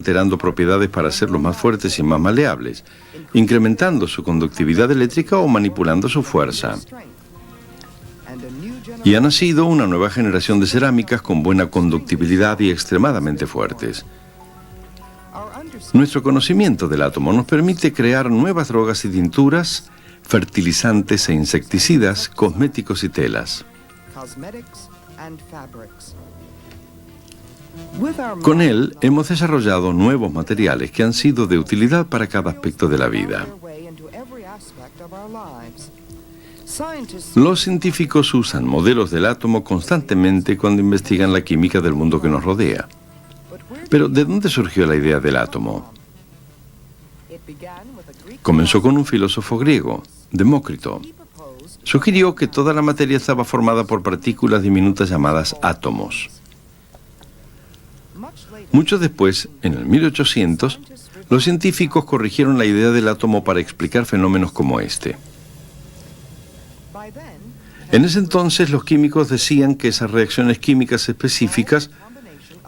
alterando propiedades para hacerlos más fuertes y más maleables, incrementando su conductividad eléctrica o manipulando su fuerza. Y ha nacido una nueva generación de cerámicas con buena conductibilidad y extremadamente fuertes. Nuestro conocimiento del átomo nos permite crear nuevas drogas y tinturas, fertilizantes e insecticidas, cosméticos y telas. Con él hemos desarrollado nuevos materiales que han sido de utilidad para cada aspecto de la vida. Los científicos usan modelos del átomo constantemente cuando investigan la química del mundo que nos rodea. Pero, ¿de dónde surgió la idea del átomo? Comenzó con un filósofo griego, Demócrito. Sugirió que toda la materia estaba formada por partículas diminutas llamadas átomos. Mucho después, en el 1800, los científicos corrigieron la idea del átomo para explicar fenómenos como este. En ese entonces, los químicos decían que esas reacciones químicas específicas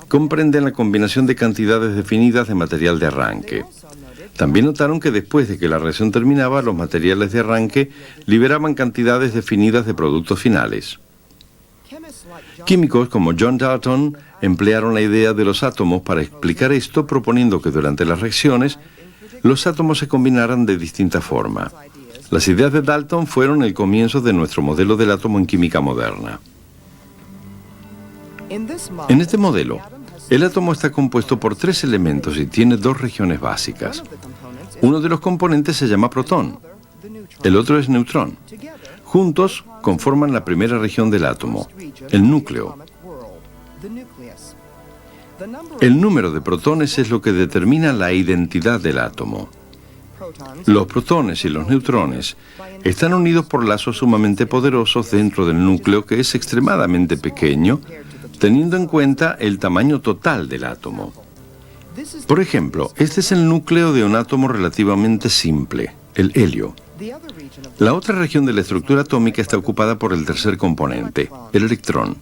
comprenden la combinación de cantidades definidas de material de arranque. También notaron que después de que la reacción terminaba, los materiales de arranque liberaban cantidades definidas de productos finales. Químicos como John Dalton emplearon la idea de los átomos para explicar esto, proponiendo que durante las reacciones los átomos se combinaran de distinta forma. Las ideas de Dalton fueron el comienzo de nuestro modelo del átomo en química moderna. En este modelo, el átomo está compuesto por 3 elementos y tiene 2 regiones básicas. Uno de los componentes se llama protón, el otro es neutrón. Juntos conforman la primera región del átomo, el núcleo. El número de protones es lo que determina la identidad del átomo. Los protones y los neutrones están unidos por lazos sumamente poderosos dentro del núcleo, que es extremadamente pequeño, teniendo en cuenta el tamaño total del átomo. Por ejemplo, este es el núcleo de un átomo relativamente simple, el helio. La otra región de la estructura atómica está ocupada por el tercer componente, el electrón.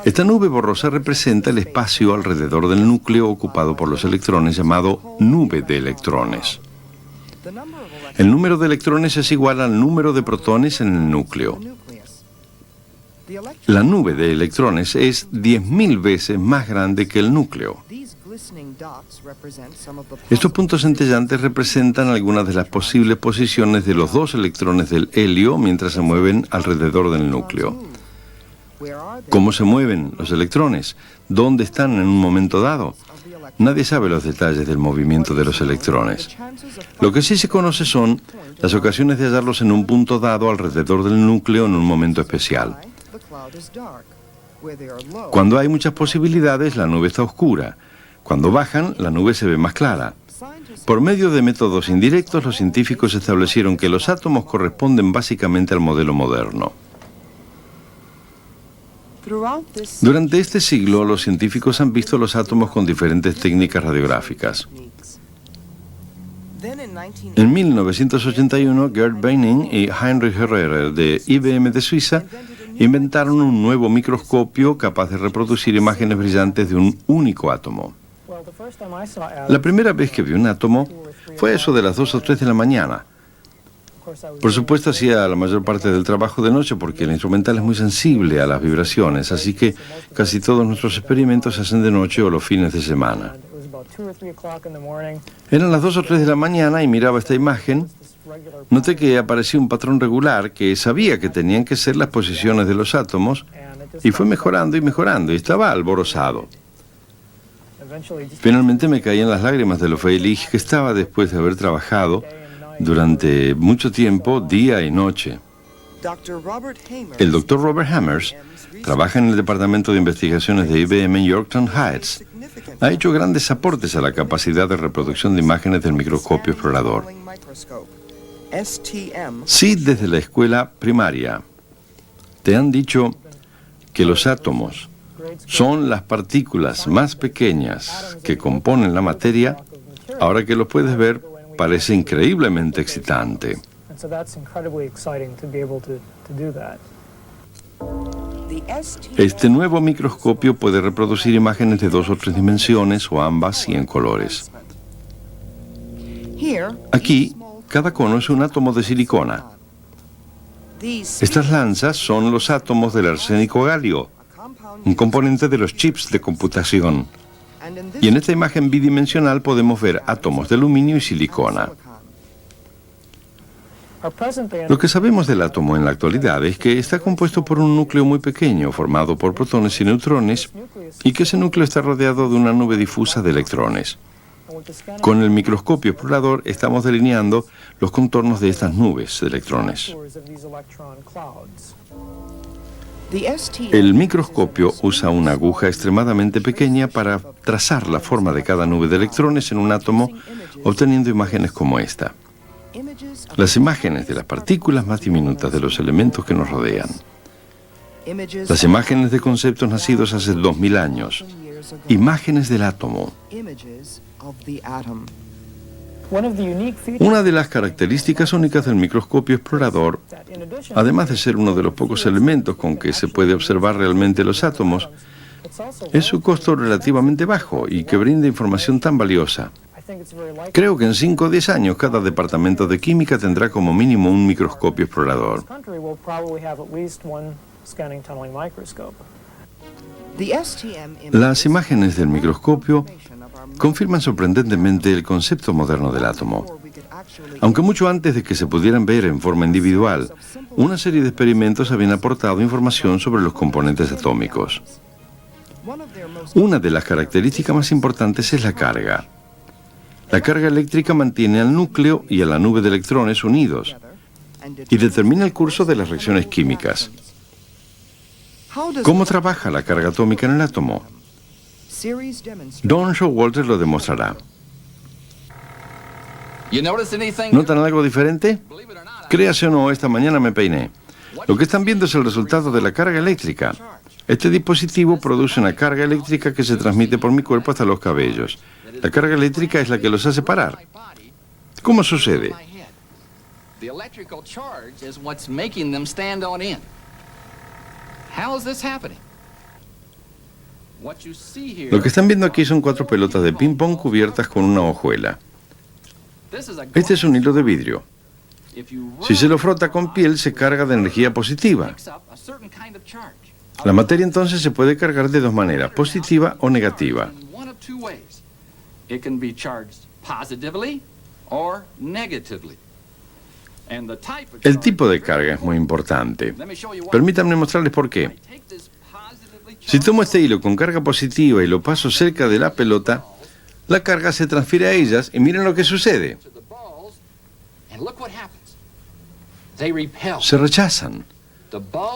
Esta nube borrosa representa el espacio alrededor del núcleo ocupado por los electrones, llamado nube de electrones. El número de electrones es igual al número de protones en el núcleo. La nube de electrones es 10.000 veces más grande que el núcleo. Estos puntos centellantes representan algunas de las posibles posiciones de los 2 electrones del helio mientras se mueven alrededor del núcleo. ¿Cómo se mueven los electrones? ¿Dónde están en un momento dado? Nadie sabe los detalles del movimiento de los electrones. Lo que sí se conoce son las ocasiones de hallarlos en un punto dado alrededor del núcleo en un momento especial. Cuando hay muchas posibilidades, la nube está oscura. Cuando bajan, la nube se ve más clara. Por medio de métodos indirectos, los científicos establecieron que los átomos corresponden básicamente al modelo moderno. Durante este siglo, los científicos han visto los átomos con diferentes técnicas radiográficas. En 1981, Gerd Beining y Heinrich Herrera de IBM de Suiza inventaron un nuevo microscopio capaz de reproducir imágenes brillantes de un único átomo. La primera vez que vi un átomo fue eso de las 2 o 3 de la mañana. Por supuesto, hacía la mayor parte del trabajo de noche porque el instrumental es muy sensible a las vibraciones, así que casi todos nuestros experimentos se hacen de noche o los fines de semana. Eran las 2 o 3 de la mañana y miraba esta imagen. Noté que aparecía un patrón regular que sabía que tenían que ser las posiciones de los átomos y fue mejorando y estaba alborozado. Finalmente me caían las lágrimas de lo feliz que estaba después de haber trabajado durante mucho tiempo, día y noche. El Dr. Robert Hammers trabaja en el Departamento de Investigaciones de IBM en Yorktown Heights. Ha hecho grandes aportes a la capacidad de reproducción de imágenes del microscopio explorador. Si desde la escuela primaria te han dicho que los átomos son las partículas más pequeñas que componen la materia, ahora que los puedes ver, parece increíblemente excitante. Este nuevo microscopio puede reproducir imágenes de 2 o 3 dimensiones o ambas y en colores. Aquí, cada cono es un átomo de silicona. Estas lanzas son los átomos del arsénico galio, un componente de los chips de computación. Y en esta imagen bidimensional podemos ver átomos de aluminio y silicona. Lo que sabemos del átomo en la actualidad es que está compuesto por un núcleo muy pequeño, formado por protones y neutrones, y que ese núcleo está rodeado de una nube difusa de electrones. Con el microscopio explorador estamos delineando los contornos de estas nubes de electrones. El microscopio usa una aguja extremadamente pequeña para trazar la forma de cada nube de electrones en un átomo, obteniendo imágenes como esta. Las imágenes de las partículas más diminutas de los elementos que nos rodean. Las imágenes de conceptos nacidos hace 2000 años. Imágenes del átomo. Una de las características únicas del microscopio explorador, además de ser uno de los pocos elementos con que se puede observar realmente los átomos, es su costo relativamente bajo y que brinda información tan valiosa. Creo que en 5 o 10 años cada departamento de química tendrá como mínimo un microscopio explorador. Las imágenes del microscopio confirman sorprendentemente el concepto moderno del átomo. Aunque mucho antes de que se pudieran ver en forma individual, una serie de experimentos habían aportado información sobre los componentes atómicos. Una de las características más importantes es la carga. La carga eléctrica mantiene al núcleo y a la nube de electrones unidos y determina el curso de las reacciones químicas. ¿Cómo trabaja la carga atómica en el átomo? Don Showalter lo demostrará. ¿Notan algo diferente? Créase o no, esta mañana me peiné. Lo que están viendo es el resultado de la carga eléctrica. Este dispositivo produce una carga eléctrica que se transmite por mi cuerpo hasta los cabellos. La carga eléctrica es la que los hace parar. ¿Cómo sucede? Lo que están viendo aquí son 4 pelotas de ping-pong cubiertas con una hojuela. Este es un hilo de vidrio. Si se lo frota con piel, se carga de energía positiva. La materia entonces se puede cargar de 2 maneras, positiva o negativa. El tipo de carga es muy importante. Permítanme mostrarles por qué. Si tomo este hilo con carga positiva y lo paso cerca de la pelota, la carga se transfiere a ellas y miren lo que sucede. Se rechazan.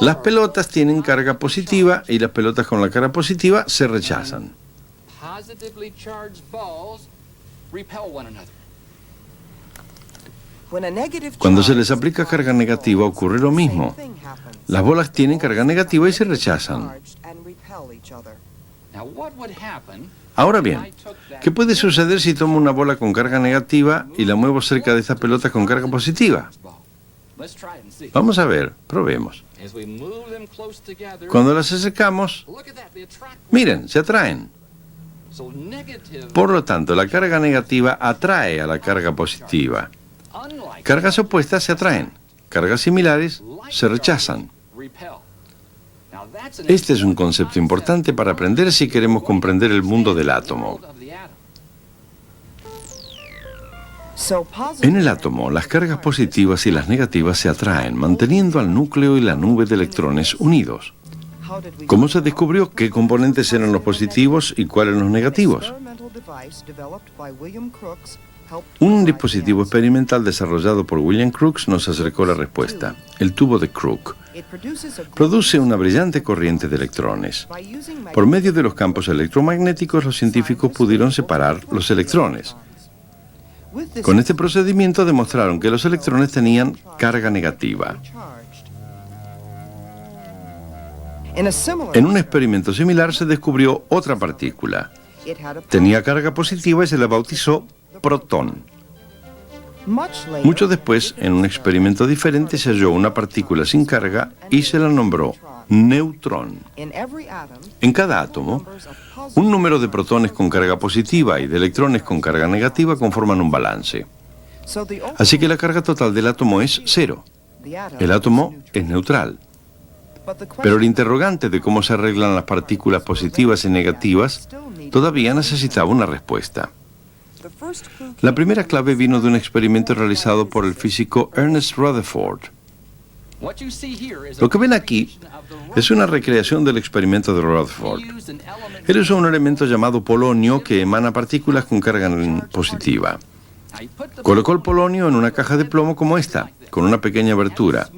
Las pelotas tienen carga positiva y las pelotas con la carga positiva se rechazan. Cuando se les aplica carga negativa ocurre lo mismo. Las bolas tienen carga negativa y se rechazan. Ahora bien, ¿qué puede suceder si tomo una bola con carga negativa y la muevo cerca de esta pelota con carga positiva? Vamos a ver, probemos. Cuando las acercamos, miren, se atraen. Por lo tanto, la carga negativa atrae a la carga positiva. Cargas opuestas se atraen, cargas similares se rechazan. Este es un concepto importante para aprender si queremos comprender el mundo del átomo. En el átomo, las cargas positivas y las negativas se atraen, manteniendo al núcleo y la nube de electrones unidos. ¿Cómo se descubrió qué componentes eran los positivos y cuáles los negativos? Un dispositivo experimental desarrollado por William Crookes nos acercó la respuesta, el tubo de Crookes. Produce una brillante corriente de electrones. Por medio de los campos electromagnéticos, los científicos pudieron separar los electrones. Con este procedimiento demostraron que los electrones tenían carga negativa. En un experimento similar se descubrió otra partícula. Tenía carga positiva y se la bautizó protón. Mucho después, en un experimento diferente, se halló una partícula sin carga y se la nombró neutrón. En cada átomo, un número de protones con carga positiva y de electrones con carga negativa conforman un balance. Así que la carga total del átomo es cero. El átomo es neutral. Pero el interrogante de cómo se arreglan las partículas positivas y negativas todavía necesitaba una respuesta. La primera clave vino de un experimento realizado por el físico Ernest Rutherford. Lo que ven aquí es una recreación del experimento de Rutherford. Él usó un elemento llamado polonio que emana partículas con carga positiva. Colocó el polonio en una caja de plomo como esta, con una pequeña abertura.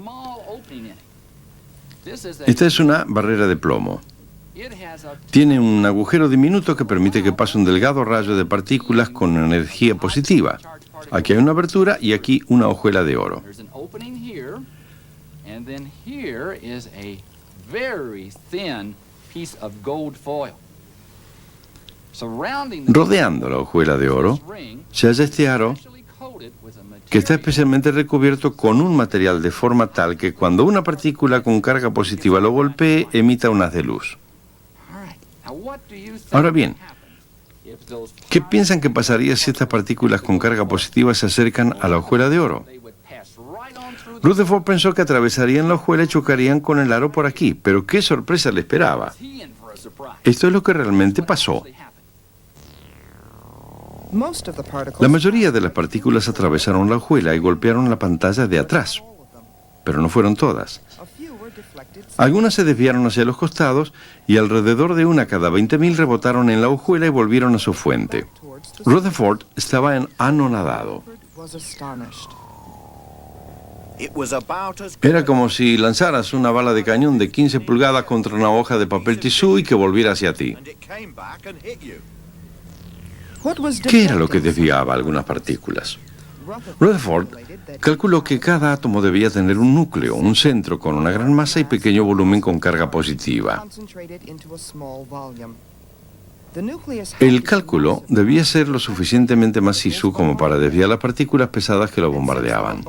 Esta es una barrera de plomo. Tiene un agujero diminuto que permite que pase un delgado rayo de partículas con energía positiva. Aquí hay una abertura y aquí una hojuela de oro. Rodeando la hojuela de oro se halla este aro que está especialmente recubierto con un material de forma tal que cuando una partícula con carga positiva lo golpee, emita un haz de luz. Ahora bien, ¿qué piensan que pasaría si estas partículas con carga positiva se acercan a la hojuela de oro? Rutherford pensó que atravesarían la hojuela y chocarían con el aro por aquí, pero qué sorpresa le esperaba. Esto es lo que realmente pasó. La mayoría de las partículas atravesaron la hojuela y golpearon la pantalla de atrás, pero no fueron todas. Algunas se desviaron hacia los costados y alrededor de una cada 20.000 rebotaron en la hojuela y volvieron a su fuente. Rutherford estaba anonadado. Era como si lanzaras una bala de cañón de 15 pulgadas contra una hoja de papel tisú y que volviera hacia ti. ¿Qué era lo que desviaba algunas partículas? Rutherford calculó que cada átomo debía tener un núcleo, un centro con una gran masa y pequeño volumen con carga positiva. El cálculo debía ser lo suficientemente macizo como para desviar las partículas pesadas que lo bombardeaban.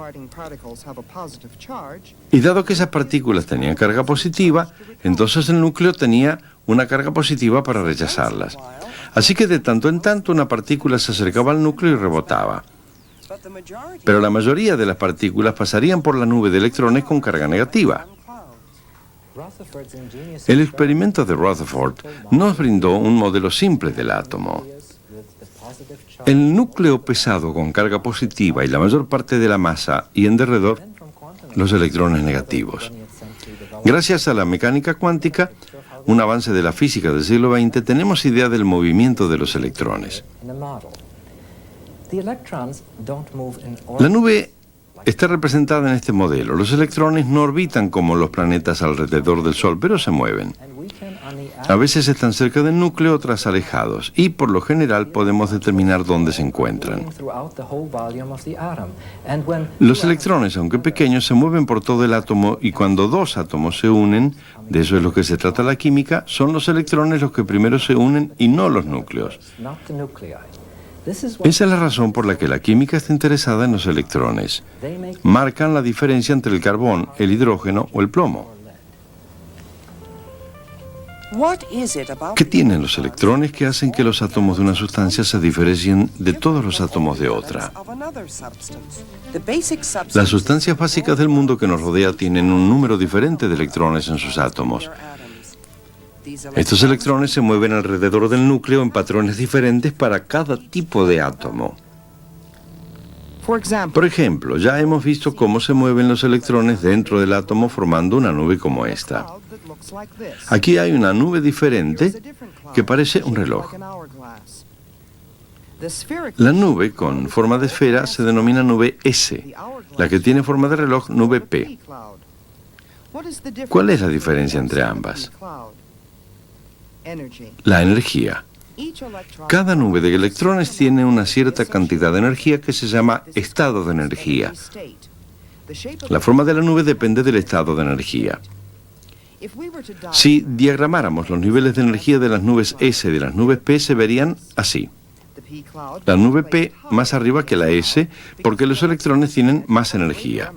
Y dado que esas partículas tenían carga positiva, entonces el núcleo tenía una carga positiva para rechazarlas. Así que de tanto en tanto una partícula se acercaba al núcleo y rebotaba. Pero la mayoría de las partículas pasarían por la nube de electrones con carga negativa. El experimento de Rutherford nos brindó un modelo simple del átomo. El núcleo pesado con carga positiva y la mayor parte de la masa y en derredor los electrones negativos. Gracias a la mecánica cuántica, un avance de la física del siglo XX, tenemos idea del movimiento de los electrones. La nube está representada en este modelo. Los electrones no orbitan como los planetas alrededor del Sol, pero se mueven. A veces están cerca del núcleo, otras alejados, y por lo general podemos determinar dónde se encuentran. Los electrones, aunque pequeños, se mueven por todo el átomo y cuando dos átomos se unen, de eso es lo que se trata la química, son los electrones los que primero se unen y no los núcleos. Esa es la razón por la que la química está interesada en los electrones. Marcan la diferencia entre el carbón, el hidrógeno o el plomo. ¿Qué tienen los electrones que hacen que los átomos de una sustancia se diferencien de todos los átomos de otra? Las sustancias básicas del mundo que nos rodea tienen un número diferente de electrones en sus átomos. Estos electrones se mueven alrededor del núcleo en patrones diferentes para cada tipo de átomo. Por ejemplo, ya hemos visto cómo se mueven los electrones dentro del átomo formando una nube como esta. Aquí hay una nube diferente que parece un reloj. La nube con forma de esfera se denomina nube S, la que tiene forma de reloj nube P. ¿Cuál es la diferencia entre ambas? La energía. Cada nube de electrones tiene una cierta cantidad de energía que se llama estado de energía. La forma de la nube depende del estado de energía. Si diagramáramos los niveles de energía de las nubes S y de las nubes P, se verían así. La nube P más arriba que la S porque los electrones tienen más energía.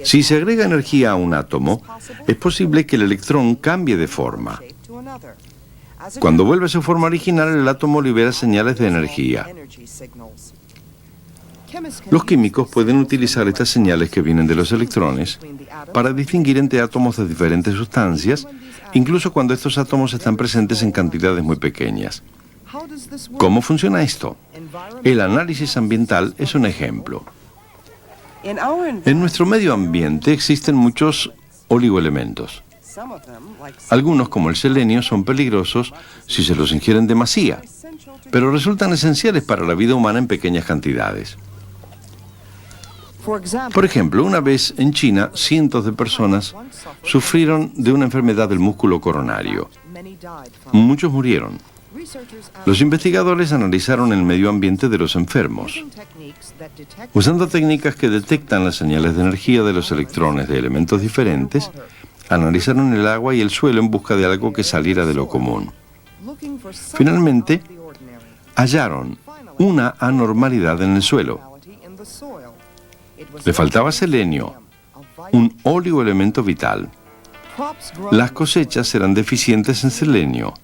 Si se agrega energía a un átomo, es posible que el electrón cambie de forma. Cuando vuelve a su forma original, el átomo libera señales de energía. Los químicos pueden utilizar estas señales que vienen de los electrones para distinguir entre átomos de diferentes sustancias, incluso cuando estos átomos están presentes en cantidades muy pequeñas. ¿Cómo funciona esto? El análisis ambiental es un ejemplo. En nuestro medio ambiente existen muchos oligoelementos. Algunos, como el selenio, son peligrosos si se los ingieren en demasía, pero resultan esenciales para la vida humana en pequeñas cantidades. Por ejemplo, una vez en China, cientos de personas sufrieron de una enfermedad del músculo coronario. Muchos murieron. Los investigadores analizaron el medio ambiente de los enfermos. Usando técnicas que detectan las señales de energía de los electrones de elementos diferentes, analizaron el agua y el suelo en busca de algo que saliera de lo común. Finalmente, hallaron una anormalidad en el suelo. Le faltaba selenio, un oligoelemento vital. Las cosechas eran deficientes en selenio.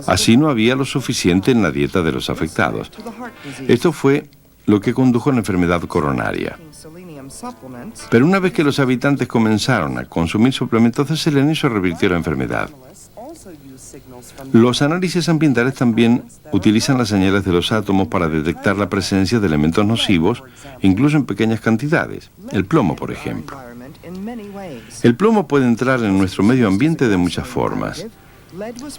Así no había lo suficiente en la dieta de los afectados. Esto fue lo que condujo a la enfermedad coronaria. Pero una vez que los habitantes comenzaron a consumir suplementos de selenio, se revirtió la enfermedad. Los análisis ambientales también utilizan las señales de los átomos para detectar la presencia de elementos nocivos, incluso en pequeñas cantidades. El plomo, por ejemplo. El plomo puede entrar en nuestro medio ambiente de muchas formas.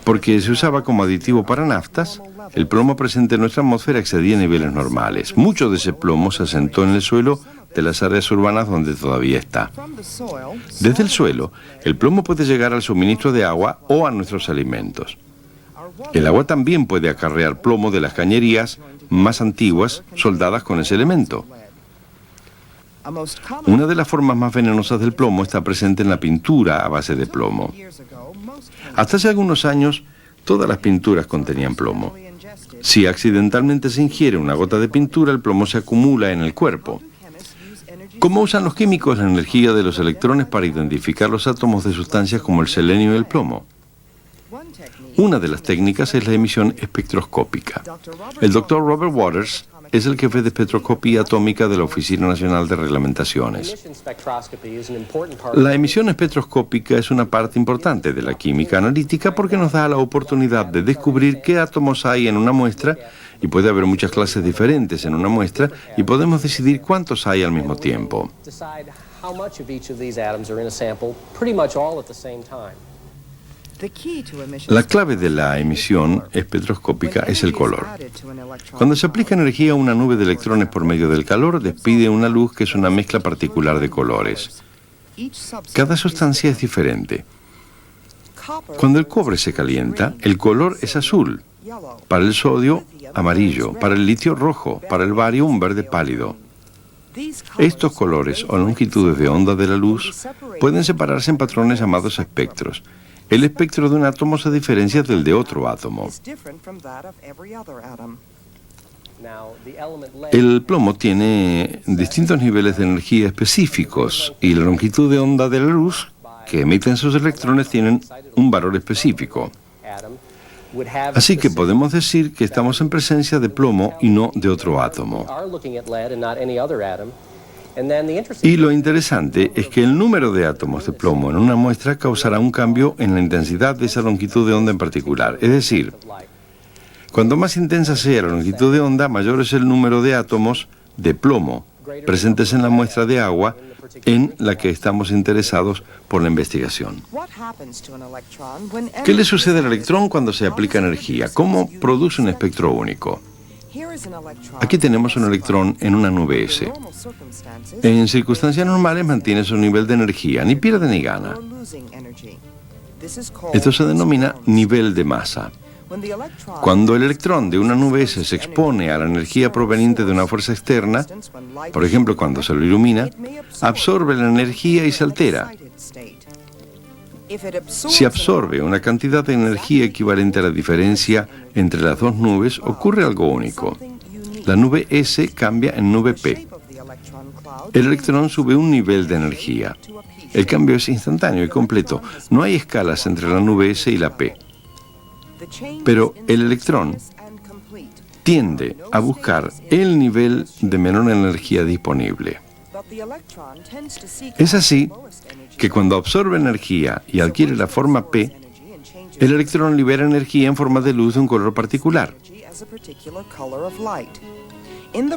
Porque se usaba como aditivo para naftas, el plomo presente en nuestra atmósfera excedía niveles normales. Mucho de ese plomo se asentó en el suelo de las áreas urbanas donde todavía está. Desde el suelo, el plomo puede llegar al suministro de agua o a nuestros alimentos. El agua también puede acarrear plomo de las cañerías más antiguas soldadas con ese elemento. Una de las formas más venenosas del plomo está presente en la pintura a base de plomo. Hasta hace algunos años, todas las pinturas contenían plomo. Si accidentalmente se ingiere una gota de pintura, el plomo se acumula en el cuerpo. ¿Cómo usan los químicos la energía de los electrones para identificar los átomos de sustancias como el selenio y el plomo? Una de las técnicas es la emisión espectroscópica. El Dr. Robert Waters es el jefe de espectroscopía atómica de la Oficina Nacional de Reglamentaciones. La emisión espectroscópica es una parte importante de la química analítica porque nos da la oportunidad de descubrir qué átomos hay en una muestra, y puede haber muchas clases diferentes en una muestra, y podemos decidir cuántos hay al mismo tiempo. La clave de la emisión espectroscópica es el color. Cuando se aplica energía a una nube de electrones por medio del calor, despide una luz que es una mezcla particular de colores. Cada sustancia es diferente. Cuando el cobre se calienta, el color es azul. Para el sodio, amarillo. Para el litio, rojo. Para el bario, un verde pálido. Estos colores o longitudes de onda de la luz pueden separarse en patrones llamados espectros. El espectro de un átomo se diferencia del de otro átomo. El plomo tiene distintos niveles de energía específicos y la longitud de onda de la luz que emiten sus electrones tienen un valor específico. Así que podemos decir que estamos en presencia de plomo y no de otro átomo. Y lo interesante es que el número de átomos de plomo en una muestra causará un cambio en la intensidad de esa longitud de onda en particular. Es decir, cuando más intensa sea la longitud de onda, mayor es el número de átomos de plomo presentes en la muestra de agua en la que estamos interesados por la investigación. ¿Qué le sucede al electrón cuando se aplica energía? ¿Cómo produce un espectro único? Aquí tenemos un electrón en una nube S. En circunstancias normales mantiene su nivel de energía, ni pierde ni gana. Esto se denomina nivel de masa. Cuando el electrón de una nube S se expone a la energía proveniente de una fuerza externa, por ejemplo cuando se lo ilumina, absorbe la energía y se altera. Si absorbe una cantidad de energía equivalente a la diferencia entre las dos nubes, ocurre algo único. La nube S cambia en nube P. El electrón sube un nivel de energía. El cambio es instantáneo y completo. No hay escalas entre la nube S y la P. Pero el electrón tiende a buscar el nivel de menor energía disponible. Es así que cuando absorbe energía y adquiere la forma P, el electrón libera energía en forma de luz de un color particular.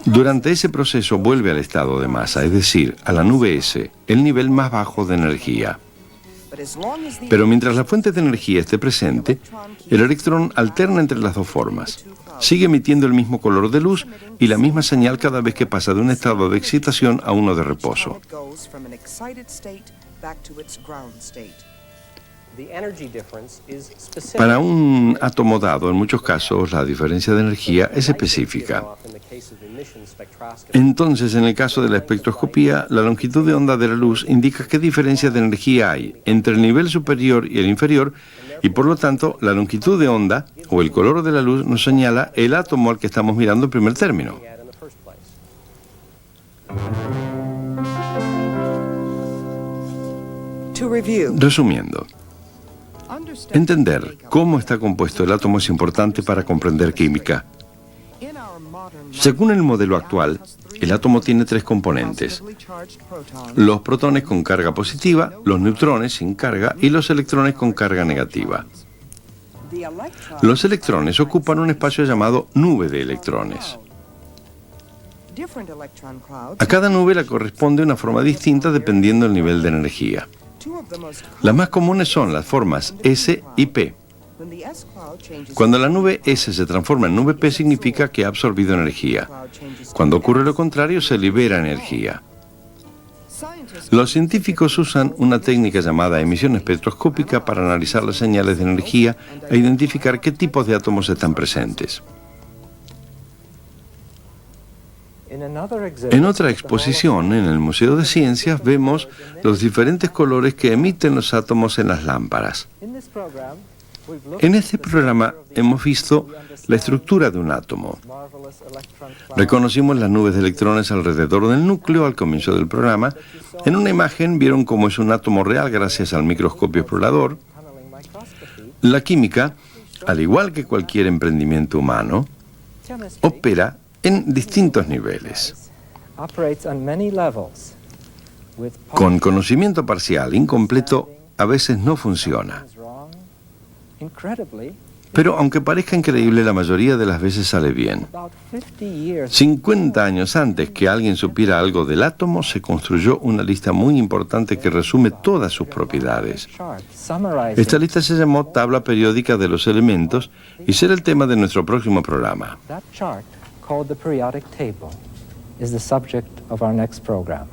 Durante ese proceso vuelve al estado de masa, es decir, a la nube S, el nivel más bajo de energía. Pero mientras la fuente de energía esté presente, el electrón alterna entre las dos formas. Sigue emitiendo el mismo color de luz y la misma señal cada vez que pasa de un estado de excitación a uno de reposo. Para un átomo dado, en muchos casos, la diferencia de energía es específica. Entonces, en el caso de la espectroscopía, la longitud de onda de la luz indica qué diferencia de energía hay entre el nivel superior y el inferior, y por lo tanto, la longitud de onda, o el color de la luz, nos señala el átomo al que estamos mirando en primer término. Resumiendo, entender cómo está compuesto el átomo es importante para comprender química. Según el modelo actual, el átomo tiene tres componentes: los protones con carga positiva, los neutrones sin carga y los electrones con carga negativa. Los electrones ocupan un espacio llamado nube de electrones. A cada nube le corresponde una forma distinta dependiendo del nivel de energía. Las más comunes son las formas S y P. Cuando la nube S se transforma en nube P significa que ha absorbido energía. Cuando ocurre lo contrario, se libera energía. Los científicos usan una técnica llamada emisión espectroscópica para analizar las señales de energía e identificar qué tipos de átomos están presentes. En otra exposición, en el Museo de Ciencias, vemos los diferentes colores que emiten los átomos en las lámparas. En este programa hemos visto la estructura de un átomo. Reconocimos las nubes de electrones alrededor del núcleo al comienzo del programa. En una imagen vieron cómo es un átomo real gracias al microscopio explorador. La química, al igual que cualquier emprendimiento humano, opera en distintos niveles. Con conocimiento parcial, incompleto, a veces no funciona. Pero aunque parezca increíble, la mayoría de las veces sale bien. 50 años antes que alguien supiera algo del átomo, se construyó una lista muy importante que resume todas sus propiedades. Esta lista se llamó Tabla Periódica de los Elementos y será el tema de nuestro próximo programa. That chart, called the periodic table, is the subject of our next program.